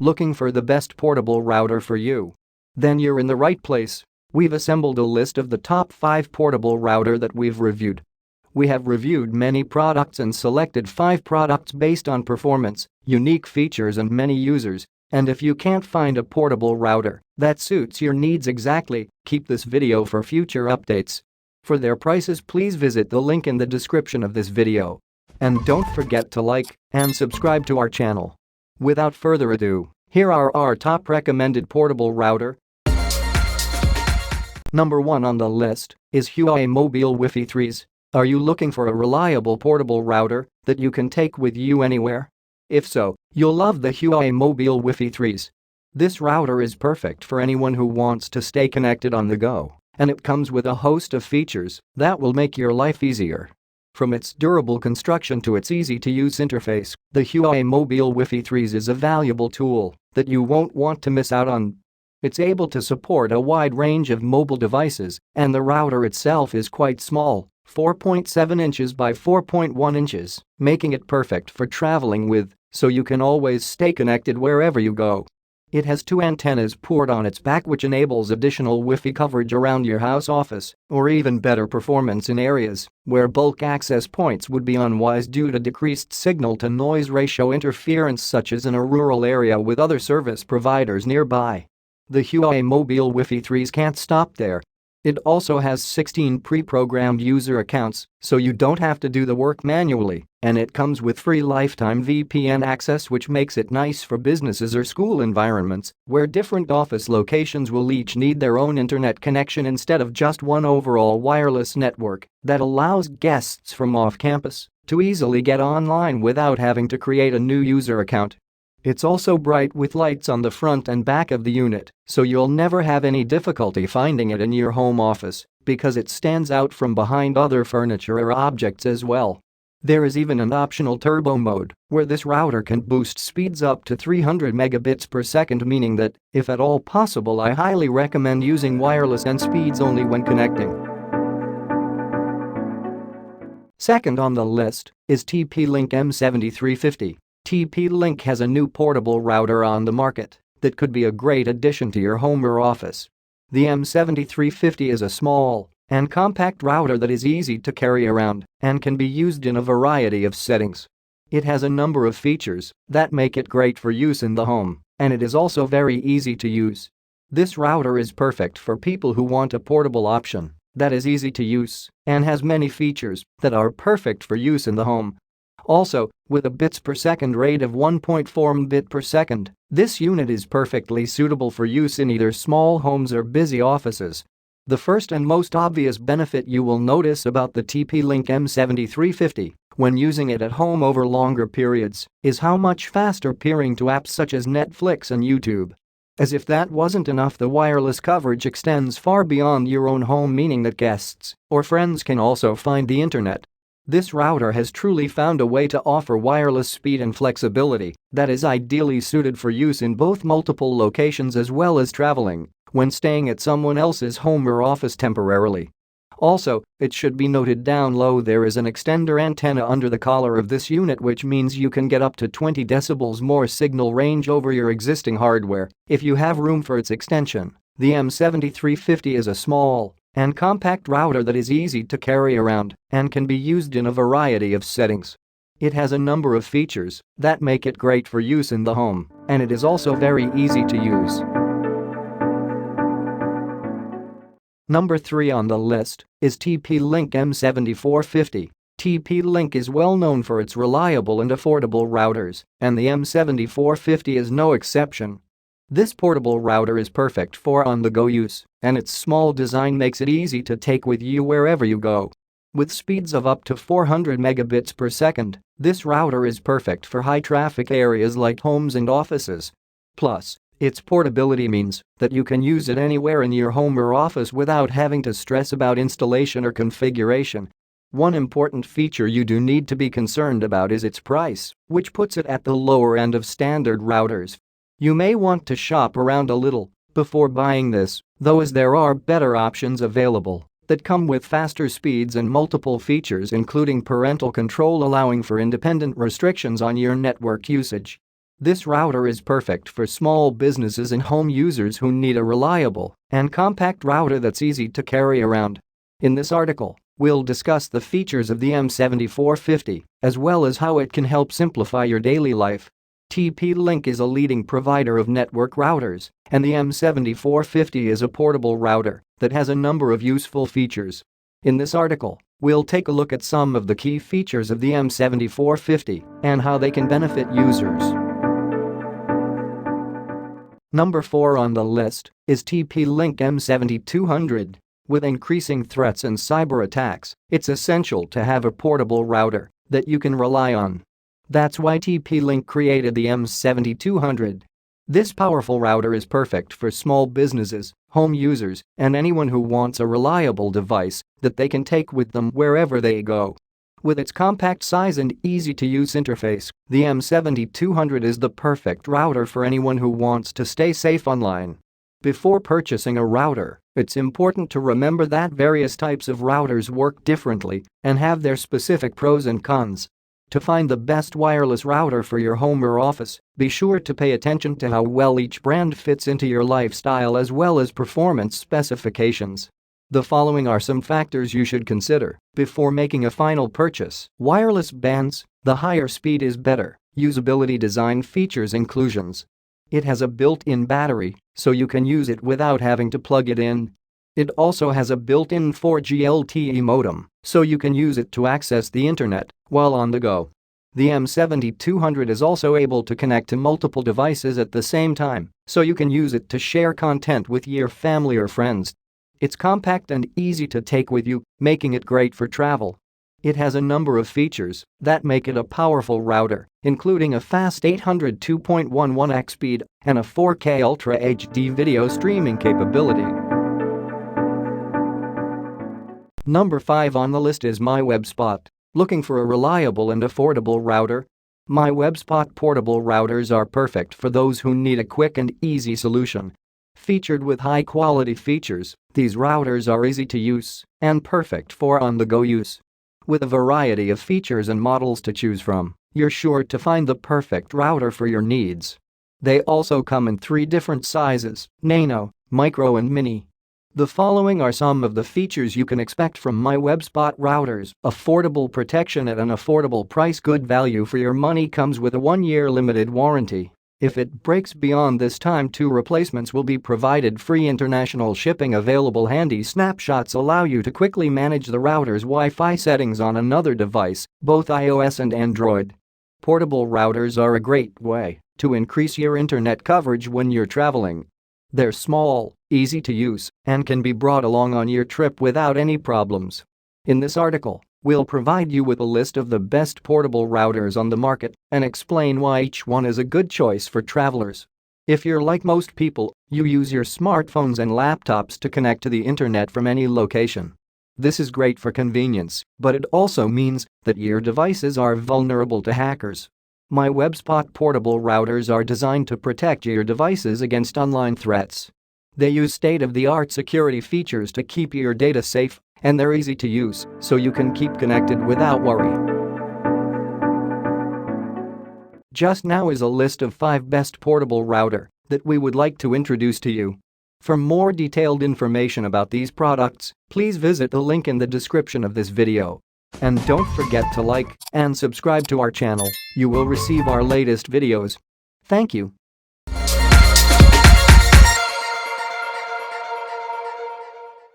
Looking for the best portable router for you? Then you're in the right place. We've assembled a list of the top 5 portable router that we've reviewed. We have reviewed many products and selected 5 products based on performance, unique features and many users. And if you can't find a portable router that suits your needs exactly, keep this video for future updates. For their prices, please visit the link in the description of this video. And don't forget to like and subscribe to our channel. Without further ado, here are our top recommended portable router. Number 1 on the list is Huawei Mobile WiFi 3s. Are you looking for a reliable portable router that you can take with you anywhere? If so, you'll love the Huawei Mobile WiFi 3s. This router is perfect for anyone who wants to stay connected on the go, and it comes with a host of features that will make your life easier. From its durable construction to its easy-to-use interface, the Huawei Mobile WiFi 3s is a valuable tool that you won't want to miss out on. It's able to support a wide range of mobile devices, and the router itself is quite small, 4.7 inches by 4.1 inches, making it perfect for traveling with, so you can always stay connected wherever you go. It has 2 antennas poured on its back, which enables additional Wi-Fi coverage around your house, office, or even better performance in areas where bulk access points would be unwise due to decreased signal-to-noise ratio interference, such as in a rural area with other service providers nearby. The Huawei Mobile WiFi 3s can't stop there. It also has 16 pre-programmed user accounts, so you don't have to do the work manually, and it comes with free lifetime VPN access, which makes it nice for businesses or school environments where different office locations will each need their own internet connection instead of just one overall wireless network that allows guests from off-campus to easily get online without having to create a new user account. It's also bright with lights on the front and back of the unit, so you'll never have any difficulty finding it in your home office because it stands out from behind other furniture or objects as well. There is even an optional turbo mode where this router can boost speeds up to 300 megabits per second, meaning that, if at all possible, I highly recommend using wireless and speeds only when connecting. Second on the list is TPLink M7350. TP-Link has a new portable router on the market that could be a great addition to your home or office. The M7350 is a small and compact router that is easy to carry around and can be used in a variety of settings. It has a number of features that make it great for use in the home, and it is also very easy to use. This router is perfect for people who want a portable option that is easy to use and has many features that are perfect for use in the home. Also, with a bits per second rate of 1.4 Mbit per second, this unit is perfectly suitable for use in either small homes or busy offices. The first and most obvious benefit you will notice about the TP-Link M7350 when using it at home over longer periods is how much faster peering to apps such as Netflix and YouTube. As if that wasn't enough, the wireless coverage extends far beyond your own home, meaning that guests or friends can also find the internet. This router has truly found a way to offer wireless speed and flexibility that is ideally suited for use in both multiple locations as well as traveling when staying at someone else's home or office temporarily. Also, it should be noted down low there is an extender antenna under the collar of this unit, which means you can get up to 20 decibels more signal range over your existing hardware if you have room for its extension. The M7350 is a small and compact router that is easy to carry around and can be used in a variety of settings. It has a number of features that make it great for use in the home, and it is also very easy to use. Number 3 on the list is TPLink M7450. TP-Link is well known for its reliable and affordable routers, and the M7450 is no exception. This portable router is perfect for on-the-go use, and its small design makes it easy to take with you wherever you go. With speeds of up to 400 megabits per second, this router is perfect for high-traffic areas like homes and offices. Plus, its portability means that you can use it anywhere in your home or office without having to stress about installation or configuration. One important feature you do need to be concerned about is its price, which puts it at the lower end of standard routers. You may want to shop around a little before buying this, though, as there are better options available that come with faster speeds and multiple features, including parental control allowing for independent restrictions on your network usage. This router is perfect for small businesses and home users who need a reliable and compact router that's easy to carry around. In this article, we'll discuss the features of the M7450 as well as how it can help simplify your daily life. TP-Link is a leading provider of network routers, and the M7450 is a portable router that has a number of useful features. In this article, we'll take a look at some of the key features of the M7450 and how they can benefit users. Number 4 on the list is TPLink M7200. With increasing threats and cyber attacks, it's essential to have a portable router that you can rely on. That's why TP-Link created the M7200. This powerful router is perfect for small businesses, home users, and anyone who wants a reliable device that they can take with them wherever they go. With its compact size and easy-to-use interface, the M7200 is the perfect router for anyone who wants to stay safe online. Before purchasing a router, it's important to remember that various types of routers work differently and have their specific pros and cons. To find the best wireless router for your home or office, be sure to pay attention to how well each brand fits into your lifestyle as well as performance specifications. The following are some factors you should consider before making a final purchase. Wireless bands: the higher speed is better. Usability, design, features, inclusions. It has a built-in battery, so you can use it without having to plug it in. It also has a built-in 4G LTE modem, so you can use it to access the internet while on the go. The M7200 is also able to connect to multiple devices at the same time, so you can use it to share content with your family or friends. It's compact and easy to take with you, making it great for travel. It has a number of features that make it a powerful router, including a fast 800 2.11x speed and a 4K Ultra HD video streaming capability. Number 5 on the list is MyWebSpot. Looking for a reliable and affordable router? MyWebSpot portable routers are perfect for those who need a quick and easy solution. Featured with high-quality features, these routers are easy to use and perfect for on-the-go use. With a variety of features and models to choose from, you're sure to find the perfect router for your needs. They also come in 3 different sizes: nano, micro and mini. The following are some of the features you can expect from MyWebSpot routers. Affordable protection at an affordable price. Good value for your money. Comes with a 1-year limited warranty. If it breaks beyond this time, 2 replacements will be provided. Free international shipping available. Handy snapshots allow you to quickly manage the router's Wi-Fi settings on another device, both iOS and Android. Portable routers are a great way to increase your internet coverage when you're traveling. They're small, easy to use, and can be brought along on your trip without any problems. In this article, we'll provide you with a list of the best portable routers on the market and explain why each one is a good choice for travelers. If you're like most people, you use your smartphones and laptops to connect to the internet from any location. This is great for convenience, but it also means that your devices are vulnerable to hackers. MyWebSpot portable routers are designed to protect your devices against online threats. They use state-of-the-art security features to keep your data safe, and they're easy to use, so you can keep connected without worry. Just now is a list of 5 best portable router that we would like to introduce to you. For more detailed information about these products, please visit the link in the description of this video. And don't forget to like and subscribe to our channel. You will receive our latest videos. Thank you.